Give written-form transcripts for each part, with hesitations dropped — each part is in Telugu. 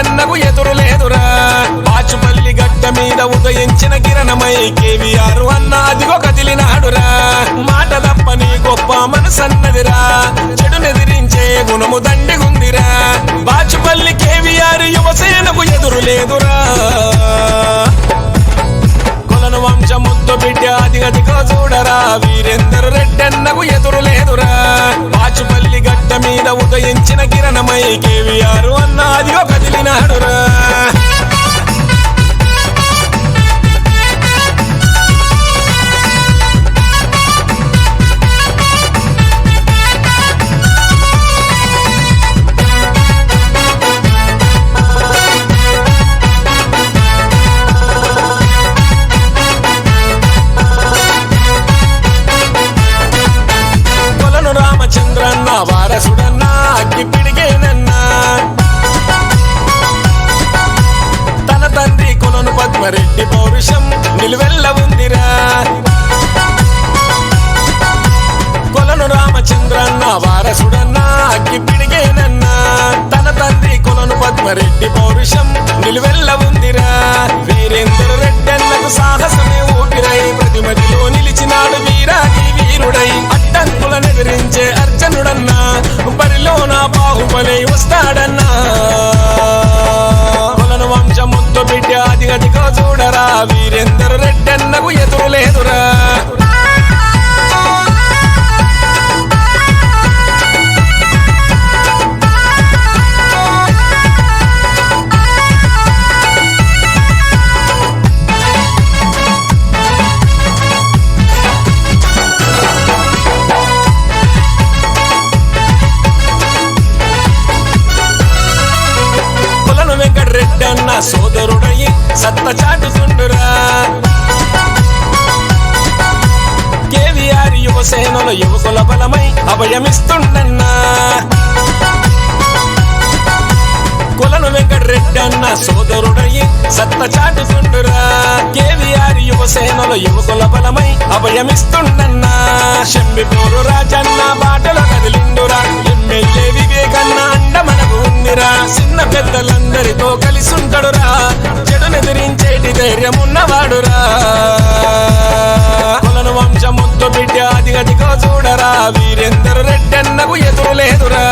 రెడ్డన్నకు ఎదురు లేదురా బాచుపల్లి గడ్డ మీద ఉదయించిన కిరణమై కేవీఆర్ అన్న అదిగో కదిలినాడురా మాట తప్పని గొప్ప మనసన్నదిరా చెడునెదిరించే గుణము దండిగుందిరా బాచుపల్లి కేవీఆర్ యువసేనకు ఎదురు లేదురా కొలను వంశముద్దు బిడ్డ అదిగదిగో చూడరా వీరేందర్ రెడ్డన్నకు ఎదురు లేదురా బాచుపల్లి గడ్డ మీద ఉదయించిన కిరణమై కేవీఆర్ అన్న అదిగో కదిలినాడురా రామచంద్రన్న వారసుడన్నా అగ్గి పిడిగేనన్నా తన తండ్రి కొలను పద్మరెడ్డి పౌరుషం నిలువెల్ల ఉందిరా కొలను రామచంద్రన్న వారసుడన్నా అగ్గి పిడిగేనన్నా తన తండ్రి కొలను పద్మరెడ్డి పౌరుషం నిలువెల్ల ఉందిరా వీరేందర్ రెడ్డన్నకు సాహసమే ఊపిరై ప్రతిమదిలో నిలిచినాడు వీరాది వీరుడై అడ్డంకులనెదిరించే అర్జునుడన్నా బరిలో నా బాహుబలి వస్తాడన్నా కొలను వంశముద్దు బిడ్డ అదిగదిగో చూడరా వీరేందర్ రెడ్డన్నకు ఎదురు లేదురా రెడ్డన్న సోదరుడయి సత్త చాటుతుండురా కేవీఆర్ యువసేనలో యువకుల బలమై అభయమిస్తుండన్నా కొలను వెంకటరెడ్డన్న సోదరుడయి సత్త చాటుతుండురా కేవీఆర్ యువసేనలో యువకుల బలమై అభయమిస్తుండన్నా శంబిపూరు రాజన్న బాటలో కదిలిండురా ఎమ్మెల్యే వివేకన్న అండ మనకు ఉందిరా చిన్న పెద్దలందరితో కలిసుంటడురా చెడునెదిరించేటి ధైర్యం ఉన్నవాడురా కొలను వంశముద్దు బిడ్డ అదిగదిగో చూడరా వీరేందర్ రెడ్డన్నకు ఎదురు లేదురా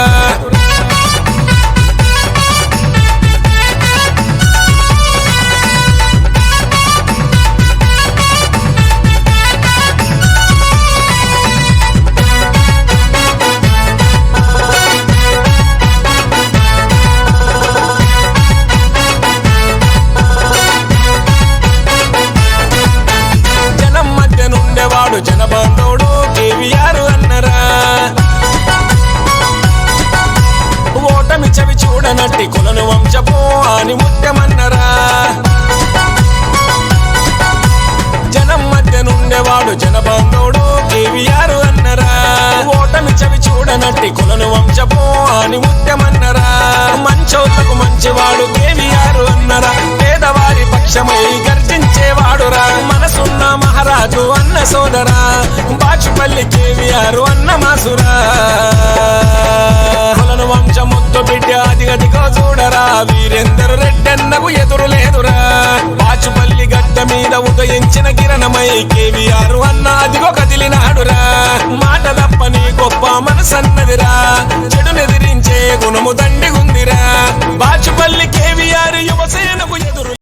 జనబంధుడు కేవీఆర్ అన్నరా ఓటమి చవి చూడనట్టి కొలను వంశపు అని ముత్యమన్నరా జనం మధ్య నుండేవాడు జనబంధుడు కేవీఆర్ అన్నరా ఓటమి చవి చూడనట్టి కొలను వంశపు అని ముత్యమన్నరా మంచోళ్లకు మంచివాడు కేవీఆర్ అన్నరా పేదవారి పక్షమై గర్జించేవాడురా మనసున్న మహారాజు అన్న సోదరా బాచుపల్లి కేవీఆర్ అన్న మాసురా కొలను వంశముద్దు బిడ్డ అదిగదిగో చూడరా వీరేందర్ రెడ్డన్నకు ఎదురు లేదురా బాచుపల్లి గడ్డ మీద ఉదయించిన కిరణమై కేవీఆర్ అన్న అదిగో కదిలినాడురా మాట తప్పని గొప్ప మనసన్నదిరా చెడునెదిరించే గుణము దండిగుందిరా బాచుపల్లి కేవీఆర్ యువసేనకు ఎదురు